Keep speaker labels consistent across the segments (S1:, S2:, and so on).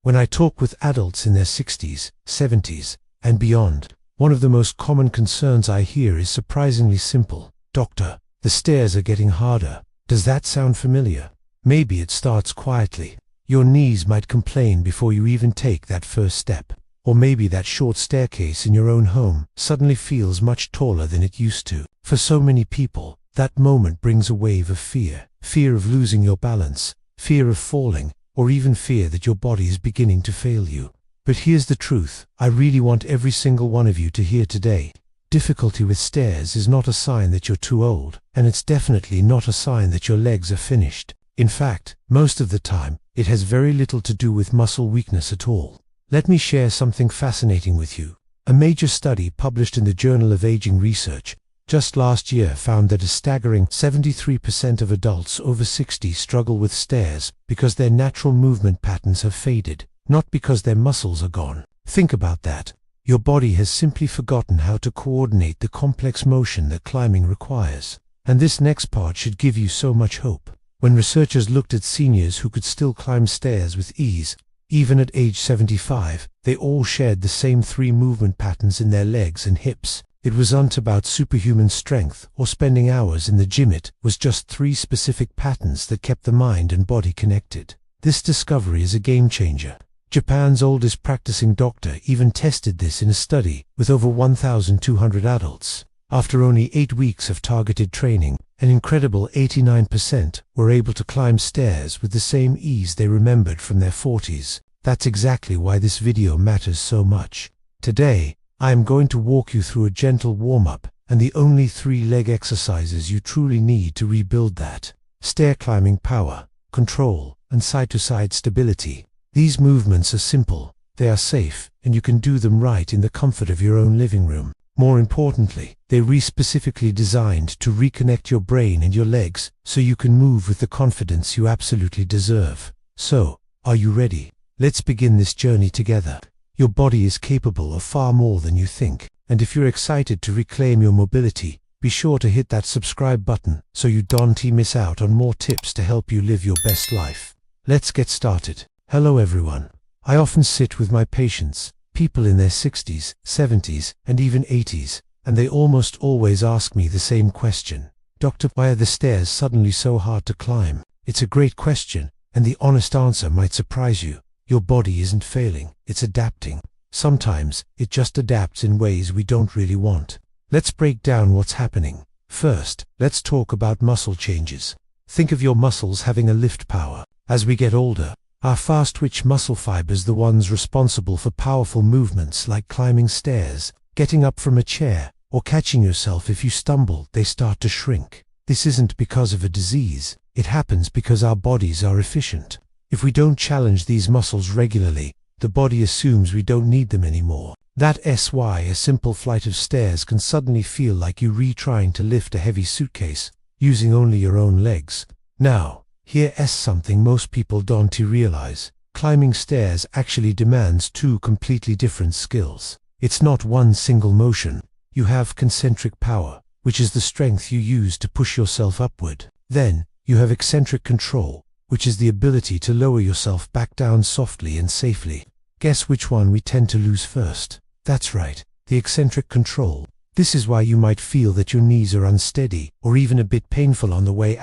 S1: When I talk with adults in their 60s, 70s, and beyond, one of the most common concerns I hear is surprisingly simple. Doctor, the stairs are getting harder. Does that sound familiar? Maybe it starts quietly. Your knees might complain before you even take that first step. Or maybe that short staircase in your own home suddenly feels much taller than it used to. For so many people, that moment brings a wave of fear. Fear of losing your balance, fear of falling, or even fear that your body is beginning to fail you. But here's the truth I really want every single one of you to hear today. Difficulty with stairs is not a sign that you're too old, and it's definitely not a sign that your legs are finished. In fact, most of the time, it has very little to do with muscle weakness at all. Let me share something fascinating with you. A major study published in the Journal of Aging Research just last year found that a staggering 73% of adults over 60 struggle with stairs because their natural movement patterns have faded, not because their muscles are gone. Think about that. Your body has simply forgotten how to coordinate the complex motion that climbing requires. And this next part should give you so much hope. When researchers looked at seniors who could still climb stairs with ease, even at age 75, they all shared the same 3 movement patterns in their legs and hips. It wasn't about superhuman strength or spending hours in the gym. It was just 3 specific patterns that kept the mind and body connected. This discovery is a game changer. Japan's oldest practicing doctor even tested this in a study with over 1,200 adults. After only 8 weeks of targeted training, an incredible 89% were able to climb stairs with the same ease they remembered from their 40s. That's exactly why this video matters so much. Today, I am going to walk you through a gentle warm-up and the only 3 leg exercises you truly need to rebuild that. Stair climbing power, control, and side-to-side stability. These movements are simple, they are safe, and you can do them right in the comfort of your own living room. More importantly, they're specifically designed to reconnect your brain and your legs so you can move with the confidence you absolutely deserve. So, are you ready? Let's begin this journey together. Your body is capable of far more than you think, and if you're excited to reclaim your mobility, be sure to hit that subscribe button so you don't miss out on more tips to help you live your best life. Let's get started. Hello everyone. I often sit with my patients, people in their 60s, 70s, and even 80s, and they almost always ask me the same question. Doctor, why are the stairs suddenly so hard to climb? It's a great question, and the honest answer might surprise you. Your body isn't failing, it's adapting. Sometimes, it just adapts in ways we don't really want. Let's break down what's happening. First, let's talk about muscle changes. Think of your muscles having a lift power. As we get older, our fast-twitch muscle fibers, the ones responsible for powerful movements like climbing stairs, getting up from a chair, or catching yourself if you stumble, they start to shrink. This isn't because of a disease, it happens because our bodies are efficient. If we don't challenge these muscles regularly, the body assumes we don't need them anymore. That's why a simple flight of stairs can suddenly feel like you're trying to lift a heavy suitcase, using only your own legs. Now, here's something most people don't realize. Climbing stairs actually demands 2 completely different skills. It's not one single motion. You have concentric power, which is the strength you use to push yourself upward. Then, you have eccentric control, which is the ability to lower yourself back down softly and safely. Guess which one we tend to lose first? That's right, the eccentric control. This is why you might feel that your knees are unsteady, or even a bit painful on the way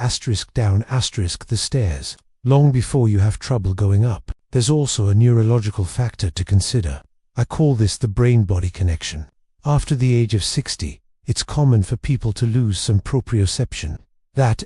S1: down the stairs, long before you have trouble going up. There's also a neurological factor to consider. I call this the brain-body connection. After the age of 60, it's common for people to lose some proprioception. That's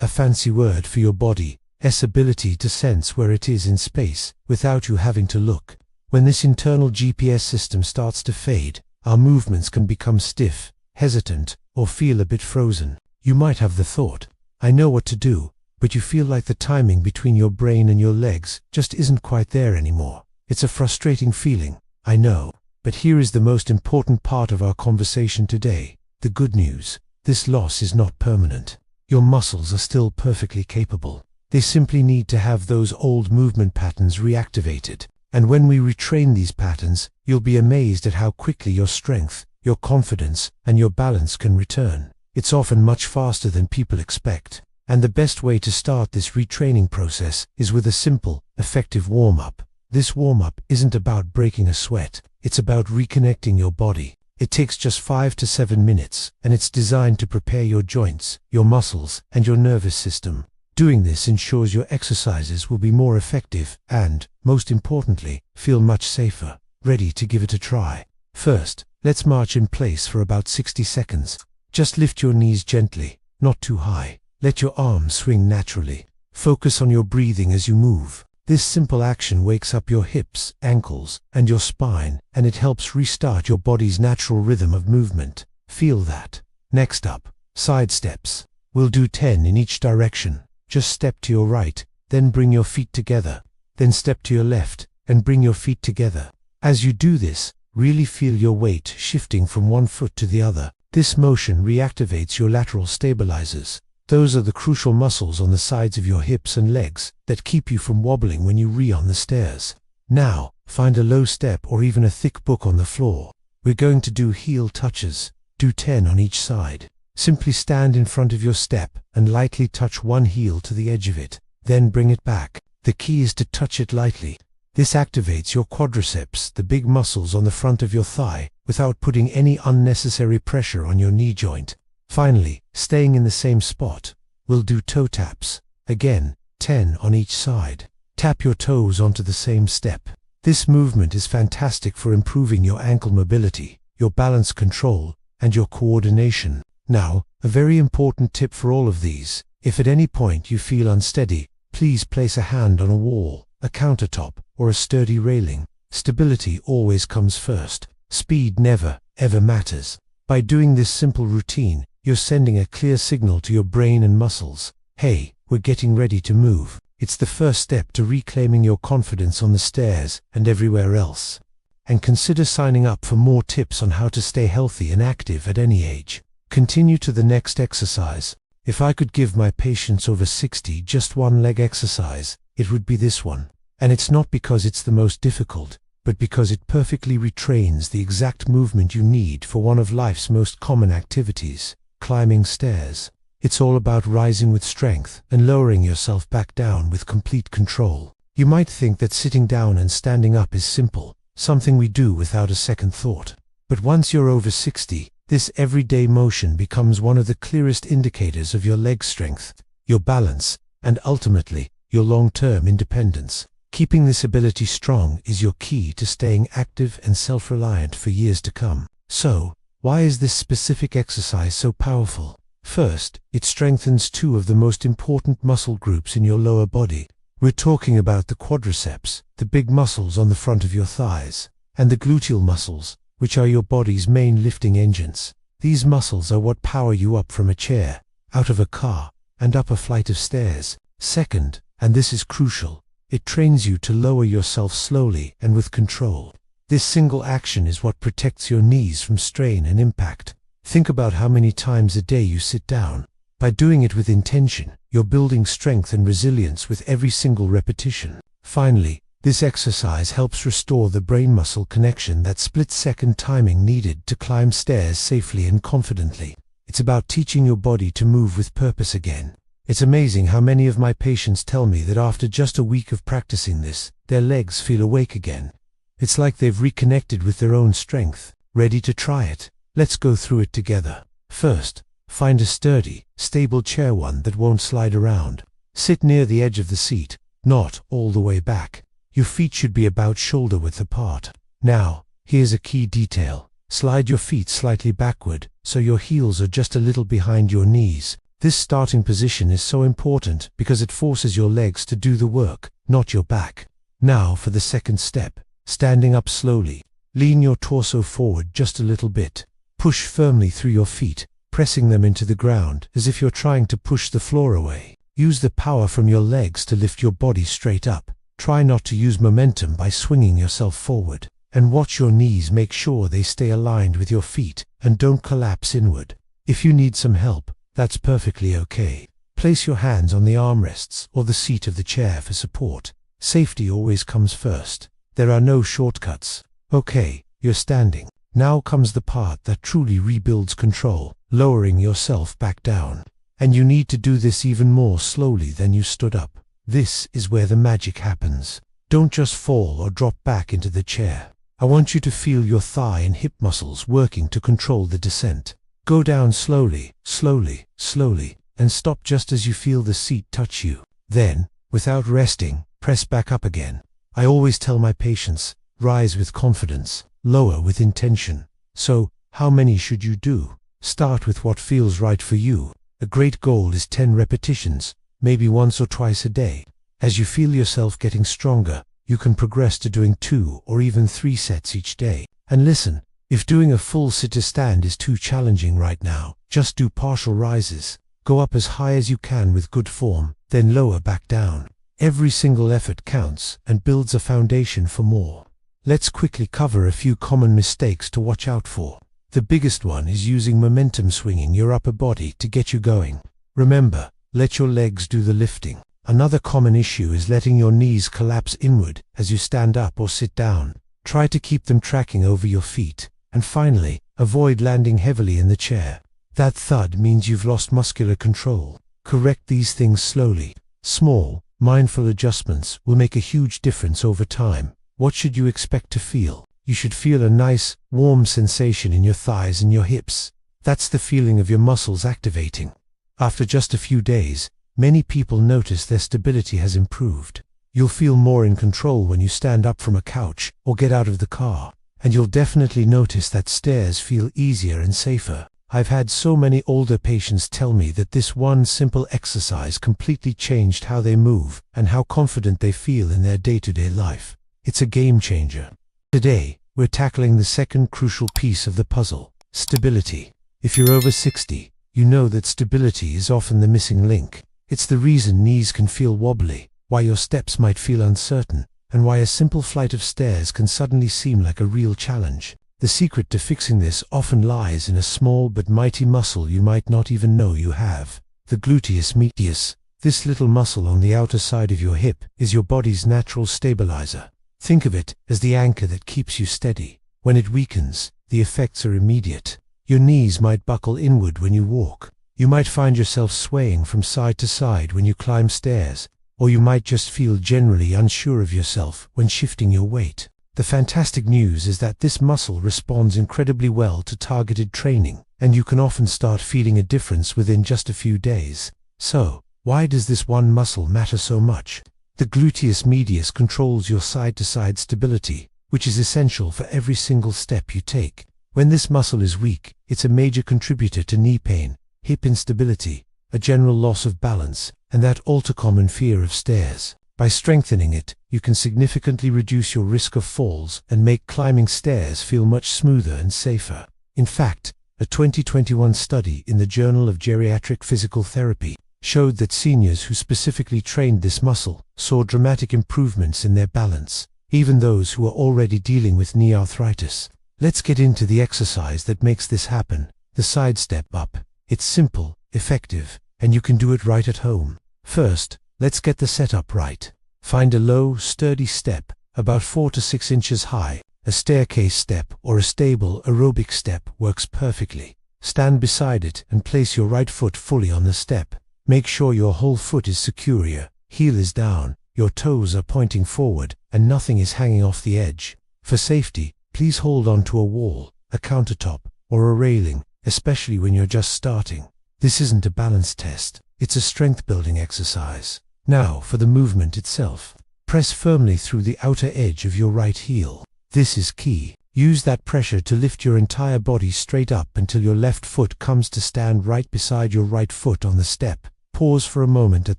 S1: a fancy word for your body's ability to sense where it is in space, without you having to look. When this internal GPS system starts to fade, our movements can become stiff, hesitant, or feel a bit frozen. You might have the thought, I know what to do, but you feel like the timing between your brain and your legs just isn't quite there anymore. It's a frustrating feeling, I know, but here is the most important part of our conversation today. The good news, this loss is not permanent. Your muscles are still perfectly capable. They simply need to have those old movement patterns reactivated. And when we retrain these patterns, you'll be amazed at how quickly your strength, your confidence, and your balance can return. It's often much faster than people expect. And the best way to start this retraining process is with a simple, effective warm-up. This warm-up isn't about breaking a sweat, it's about reconnecting your body. It takes just 5 to 7 minutes, and it's designed to prepare your joints, your muscles, and your nervous system. Doing this ensures your exercises will be more effective and, most importantly, feel much safer. Ready to give it a try? First, let's march in place for about 60 seconds. Just lift your knees gently, not too high. Let your arms swing naturally. Focus on your breathing as you move. This simple action wakes up your hips, ankles, and your spine, and it helps restart your body's natural rhythm of movement. Feel that. Next up, side steps. We'll do 10 in each direction. Just step to your right, then bring your feet together. Then step to your left, and bring your feet together. As you do this, really feel your weight shifting from one foot to the other. This motion reactivates your lateral stabilizers. Those are the crucial muscles on the sides of your hips and legs that keep you from wobbling when you on the stairs. Now, find a low step or even a thick book on the floor. We're going to do heel touches. Do 10 on each side. Simply stand in front of your step and lightly touch one heel to the edge of it. Then bring it back. The key is to touch it lightly. This activates your quadriceps, the big muscles on the front of your thigh, without putting any unnecessary pressure on your knee joint. Finally, staying in the same spot, we'll do toe taps. Again, 10 on each side. Tap your toes onto the same step. This movement is fantastic for improving your ankle mobility, your balance control, and your coordination. Now, a very important tip for all of these: if at any point you feel unsteady, please place a hand on a wall, a countertop, or a sturdy railing. Stability always comes first. Speed never, ever matters. By doing this simple routine, you're sending a clear signal to your brain and muscles. Hey, we're getting ready to move. It's the first step to reclaiming your confidence on the stairs and everywhere else. And consider signing up for more tips on how to stay healthy and active at any age. Continue to the next exercise. If I could give my patients over 60 just one leg exercise, it would be this one. And it's not because it's the most difficult, but because it perfectly retrains the exact movement you need for one of life's most common activities, climbing stairs. It's all about rising with strength and lowering yourself back down with complete control. You might think that sitting down and standing up is simple, something we do without a second thought. But once you're over 60, this everyday motion becomes one of the clearest indicators of your leg strength, your balance, and ultimately, your long-term independence. Keeping this ability strong is your key to staying active and self-reliant for years to come. So, why is this specific exercise so powerful? First, it strengthens two of the most important muscle groups in your lower body. We're talking about the quadriceps, the big muscles on the front of your thighs, and the gluteal muscles, which are your body's main lifting engines. These muscles are what power you up from a chair, out of a car, and up a flight of stairs. Second, and this is crucial, it trains you to lower yourself slowly and with control. This single action is what protects your knees from strain and impact. Think about how many times a day you sit down. By doing it with intention, you're building strength and resilience with every single repetition. Finally, this exercise helps restore the brain-muscle connection, that split-second timing needed to climb stairs safely and confidently. It's about teaching your body to move with purpose again. It's amazing how many of my patients tell me that after just a week of practicing this, their legs feel awake again. It's like they've reconnected with their own strength. Ready to try it? Let's go through it together. First, find a sturdy, stable chair, one that won't slide around. Sit near the edge of the seat, not all the way back. Your feet should be about shoulder width apart. Now, here's a key detail. Slide your feet slightly backward, so your heels are just a little behind your knees. This starting position is so important because it forces your legs to do the work, not your back. Now for the second step, standing up slowly. Lean your torso forward just a little bit. Push firmly through your feet, pressing them into the ground as if you're trying to push the floor away. Use the power from your legs to lift your body straight up. Try not to use momentum by swinging yourself forward. And watch your knees, make sure they stay aligned with your feet and don't collapse inward. If you need some help, that's perfectly okay. Place your hands on the armrests or the seat of the chair for support. Safety always comes first. There are no shortcuts. Okay, you're standing. Now comes the part that truly rebuilds control, lowering yourself back down. And you need to do this even more slowly than you stood up. This is where the magic happens. Don't just fall or drop back into the chair. I want you to feel your thigh and hip muscles working to control the descent. Go down slowly, slowly, slowly, and stop just as you feel the seat touch you. Then, without resting, press back up again. I always tell my patients, rise with confidence, lower with intention. So, how many should you do? Start with what feels right for you. A great goal is 10 repetitions, maybe once or twice a day. As you feel yourself getting stronger, you can progress to doing 2 or even 3 sets each day. And listen, if doing a full sit-to-stand is too challenging right now, just do partial rises. Go up as high as you can with good form, then lower back down. Every single effort counts and builds a foundation for more. Let's quickly cover a few common mistakes to watch out for. The biggest one is using momentum swinging your upper body to get you going. Remember, let your legs do the lifting. Another common issue is letting your knees collapse inward as you stand up or sit down. Try to keep them tracking over your feet. And finally, avoid landing heavily in the chair. That thud means you've lost muscular control. Correct these things slowly. Small, mindful adjustments will make a huge difference over time. What should you expect to feel? You should feel a nice, warm sensation in your thighs and your hips. That's the feeling of your muscles activating. After just a few days, many people notice their stability has improved. You'll feel more in control when you stand up from a couch or get out of the car. And you'll definitely notice that stairs feel easier and safer. I've had so many older patients tell me that this one simple exercise completely changed how they move and how confident they feel in their day-to-day life. It's a game changer. Today, we're tackling the second crucial piece of the puzzle, stability. If you're over 60, you know that stability is often the missing link. It's the reason knees can feel wobbly, why your steps might feel uncertain, and why a simple flight of stairs can suddenly seem like a real challenge. The secret to fixing this often lies in a small but mighty muscle you might not even know you have. The gluteus medius. This little muscle on the outer side of your hip is your body's natural stabilizer. Think of it as the anchor that keeps you steady. When it weakens, the effects are immediate. Your knees might buckle inward when you walk. You might find yourself swaying from side to side when you climb stairs, or you might just feel generally unsure of yourself when shifting your weight. The fantastic news is that this muscle responds incredibly well to targeted training, and you can often start feeling a difference within just a few days. So, why does this one muscle matter so much? The gluteus medius controls your side-to-side stability, which is essential for every single step you take. When this muscle is weak, it's a major contributor to knee pain, hip instability, a general loss of balance, and that all-too-common fear of stairs. By strengthening it, you can significantly reduce your risk of falls and make climbing stairs feel much smoother and safer. In fact, a 2021 study in the Journal of Geriatric Physical Therapy showed that seniors who specifically trained this muscle saw dramatic improvements in their balance, even those who are already dealing with knee arthritis. Let's get into the exercise that makes this happen, the side step up. It's simple, effective, and you can do it right at home. First, let's get the setup right. Find a low, sturdy step, about 4 to 6 inches high. A staircase step or a stable aerobic step works perfectly. Stand beside it and place your right foot fully on the step. Make sure your whole foot is secure, your heel is down, your toes are pointing forward, and nothing is hanging off the edge. For safety, please hold on to a wall, a countertop, or a railing, especially when you're just starting. This isn't a balance test, it's a strength-building exercise. Now for the movement itself. Press firmly through the outer edge of your right heel. This is key. Use that pressure to lift your entire body straight up until your left foot comes to stand right beside your right foot on the step. Pause for a moment at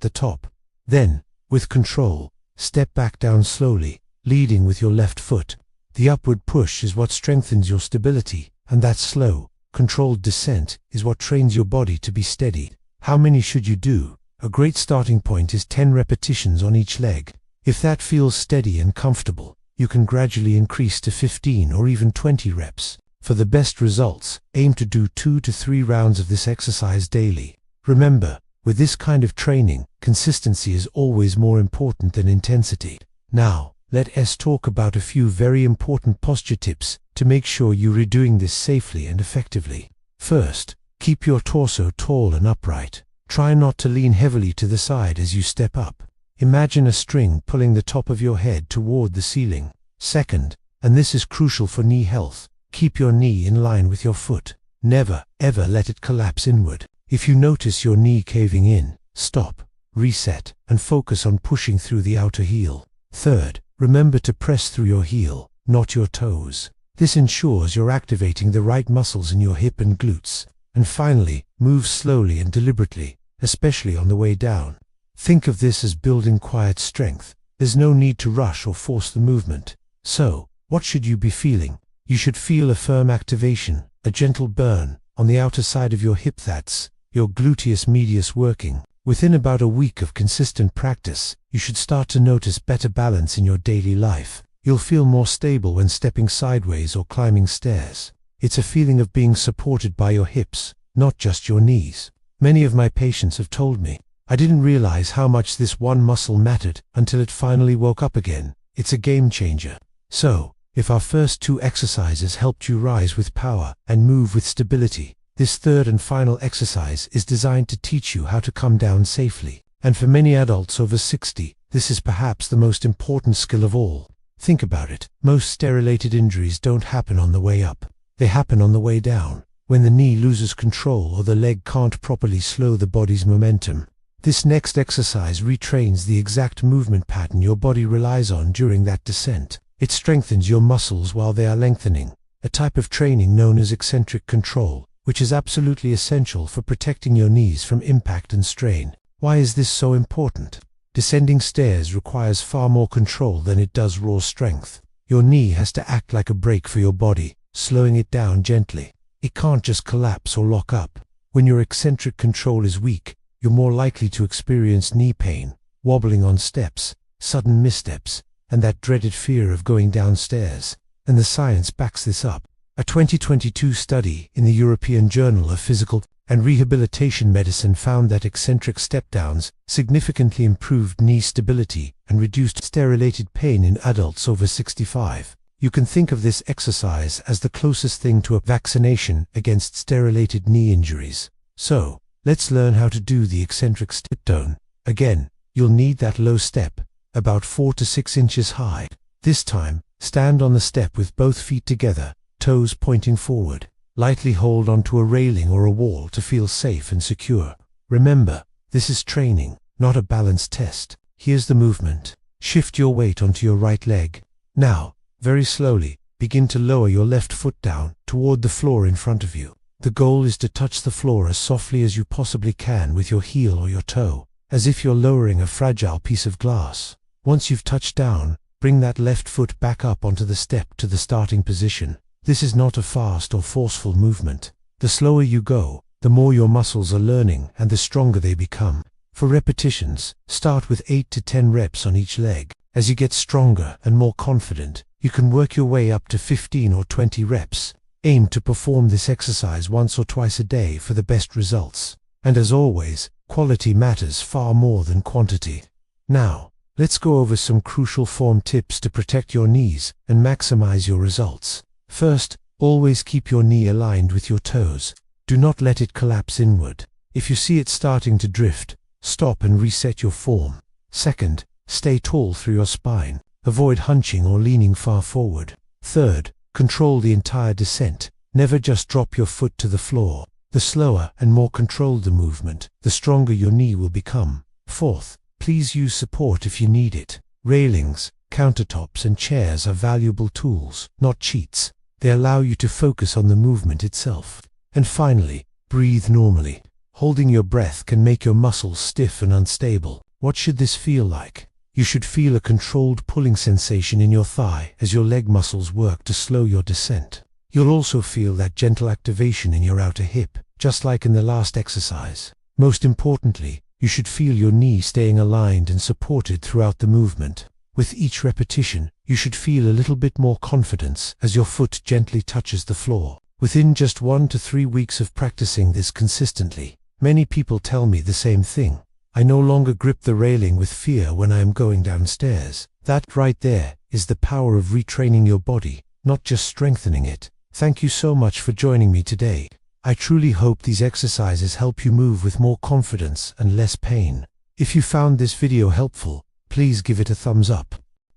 S1: the top. Then, with control, step back down slowly, leading with your left foot. The upward push is what strengthens your stability, and that slow, controlled descent is what trains your body to be steady. How many should you do? A great starting point is 10 repetitions on each leg. If that feels steady and comfortable, you can gradually increase to 15 or even 20 reps. For the best results, aim to do 2 to 3 rounds of this exercise daily. Remember, with this kind of training, consistency is always more important than intensity. Now, let us talk about a few very important posture tips to make sure you're doing this safely and effectively. First, keep your torso tall and upright. Try not to lean heavily to the side as you step up. imagine a string pulling the top of your head toward the ceiling. Second, and this is crucial for knee health, keep your knee in line with your foot. Never, ever let it collapse inward. If you notice your knee caving in, stop, reset, and focus on pushing through the outer heel. Third, remember to press through your heel, not your toes. This ensures you're activating the right muscles in your hip and glutes. And finally, move slowly and deliberately, especially on the way down. Think of this as building quiet strength. There's no need to rush or force the movement. So, what should you be feeling? You should feel a firm activation, a gentle burn, on the outer side of your hip. That's your gluteus medius working. Within about a week of consistent practice, you should start to notice better balance in your daily life. You'll feel more stable when stepping sideways or climbing stairs. It's a feeling of being supported by your hips, not just your knees. Many of my patients have told me, I didn't realize how much this one muscle mattered until it finally woke up again. It's a game changer. So, if our first two exercises helped you rise with power and move with stability, this third and final exercise is designed to teach you how to come down safely. And for many adults over 60, this is perhaps the most important skill of all. Think about it. Most stair-related injuries don't happen on the way up. They happen on the way down, when the knee loses control or the leg can't properly slow the body's momentum. This next exercise retrains the exact movement pattern your body relies on during that descent. It strengthens your muscles while they are lengthening, a type of training known as eccentric control, which is absolutely essential for protecting your knees from impact and strain. Why is this so important? Descending stairs requires far more control than it does raw strength. Your knee has to act like a brake for your body, slowing it down gently. It can't just collapse or lock up. When your eccentric control is weak, you're more likely to experience knee pain, wobbling on steps, sudden missteps, and that dreaded fear of going downstairs. And the science backs this up. A 2022 study in the European Journal of Physical and Rehabilitation Medicine found that eccentric step-downs significantly improved knee stability and reduced stair-related pain in adults over 65. You can think of this exercise as the closest thing to a vaccination against stair-related knee injuries. So, let's learn how to do the eccentric step-down. Again, you'll need that low step, about 4 to 6 inches high. This time, stand on the step with both feet together, toes pointing forward. Lightly hold onto a railing or a wall to feel safe and secure. Remember, this is training, not a balance test. Here's the movement. Shift your weight onto your right leg. Now, very slowly, begin to lower your left foot down toward the floor in front of you. The goal is to touch the floor as softly as you possibly can with your heel or your toe, as if you're lowering a fragile piece of glass. Once you've touched down, bring that left foot back up onto the step to the starting position. This is not a fast or forceful movement. The slower you go, the more your muscles are learning and the stronger they become. For repetitions, start with 8 to 10 reps on each leg. As you get stronger and more confident, you can work your way up to 15 or 20 reps. Aim to perform this exercise once or twice a day for the best results. And as always, quality matters far more than quantity. Now, let's go over some crucial form tips to protect your knees and maximize your results. First, always keep your knee aligned with your toes. Do not let it collapse inward. If you see it starting to drift, stop and reset your form. Second, stay tall through your spine. Avoid hunching or leaning far forward. Third, control the entire descent. Never just drop your foot to the floor. The slower and more controlled the movement, the stronger your knee will become. Fourth, please use support if you need it. Railings, countertops and chairs are valuable tools, not cheats. They allow you to focus on the movement itself. And finally, breathe normally. Holding your breath can make your muscles stiff and unstable. What should this feel like? You should feel a controlled pulling sensation in your thigh as your leg muscles work to slow your descent. You'll also feel that gentle activation in your outer hip, just like in the last exercise. Most importantly, you should feel your knee staying aligned and supported throughout the movement. With each repetition, you should feel a little bit more confidence as your foot gently touches the floor. Within just 1 to 3 weeks of practicing this consistently, many people tell me the same thing. I no longer grip the railing with fear when I am going downstairs. That right there is the power of retraining your body, not just strengthening it. Thank you so much for joining me today. I truly hope these exercises help you move with more confidence and less pain. If you found this video helpful, please give it a thumbs up.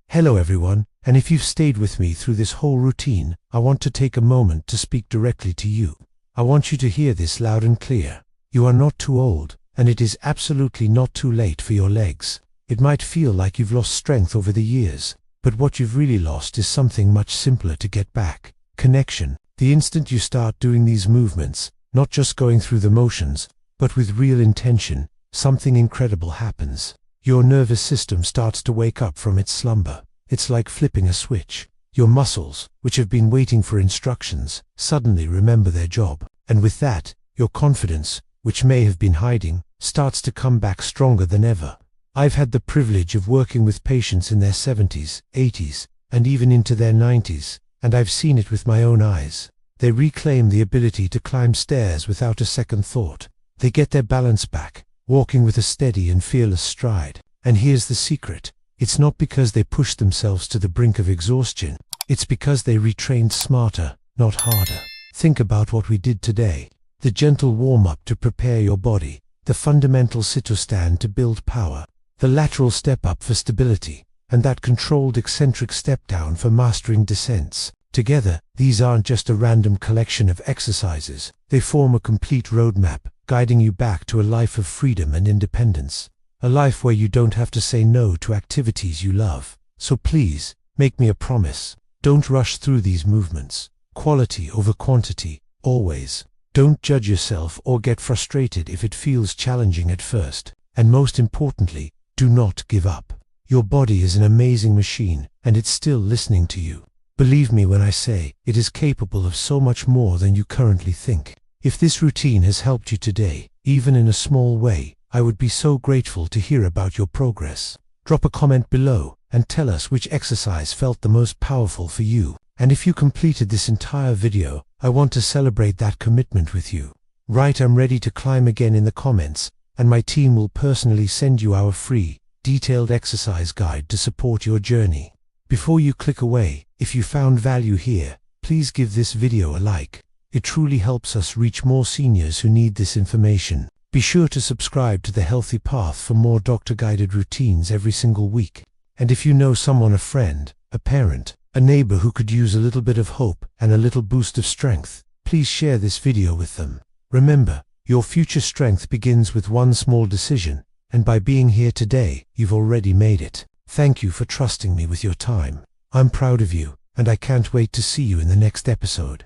S1: Hello everyone, and if you've stayed with me through this whole routine, I want to take a moment to speak directly to you. I want you to hear this loud and clear. You are not too old, and it is absolutely not too late for your legs. It might feel like you've lost strength over the years, but what you've really lost is something much simpler to get back: connection. The instant you start doing these movements, not just going through the motions, but with real intention, something incredible happens. Your nervous system starts to wake up from its slumber. It's like flipping a switch. Your muscles, which have been waiting for instructions, suddenly remember their job. And with that, your confidence, which may have been hiding, starts to come back stronger than ever. I've had the privilege of working with patients in their 70s, 80s, and even into their 90s, and I've seen it with my own eyes. They reclaim the ability to climb stairs without a second thought. They get their balance back, walking with a steady and fearless stride. And here's the secret. It's not because they pushed themselves to the brink of exhaustion. It's because they retrained smarter, not harder. Think about what we did today. The gentle warm-up to prepare your body, the fundamental sit-to-stand to build power, the lateral step-up for stability, and that controlled eccentric step-down for mastering descents. Together, these aren't just a random collection of exercises. They form a complete roadmap, guiding you back to a life of freedom and independence. A life where you don't have to say no to activities you love. So please, make me a promise. Don't rush through these movements. Quality over quantity, always. Don't judge yourself or get frustrated if it feels challenging at first. And most importantly, do not give up. Your body is an amazing machine, and it's still listening to you. Believe me when I say, it is capable of so much more than you currently think. If this routine has helped you today, even in a small way, I would be so grateful to hear about your progress. Drop a comment below and tell us which exercise felt the most powerful for you. And if you completed this entire video, I want to celebrate that commitment with you. Write "I'm ready to climb again" in the comments, and my team will personally send you our free, detailed exercise guide to support your journey. Before you click away, if you found value here, please give this video a like. It truly helps us reach more seniors who need this information. Be sure to subscribe to The Healthy Path for more doctor-guided routines every single week. And if you know someone, a friend, a parent, a neighbor who could use a little bit of hope and a little boost of strength, please share this video with them. Remember, your future strength begins with one small decision, and by being here today, you've already made it. Thank you for trusting me with your time. I'm proud of you, and I can't wait to see you in the next episode.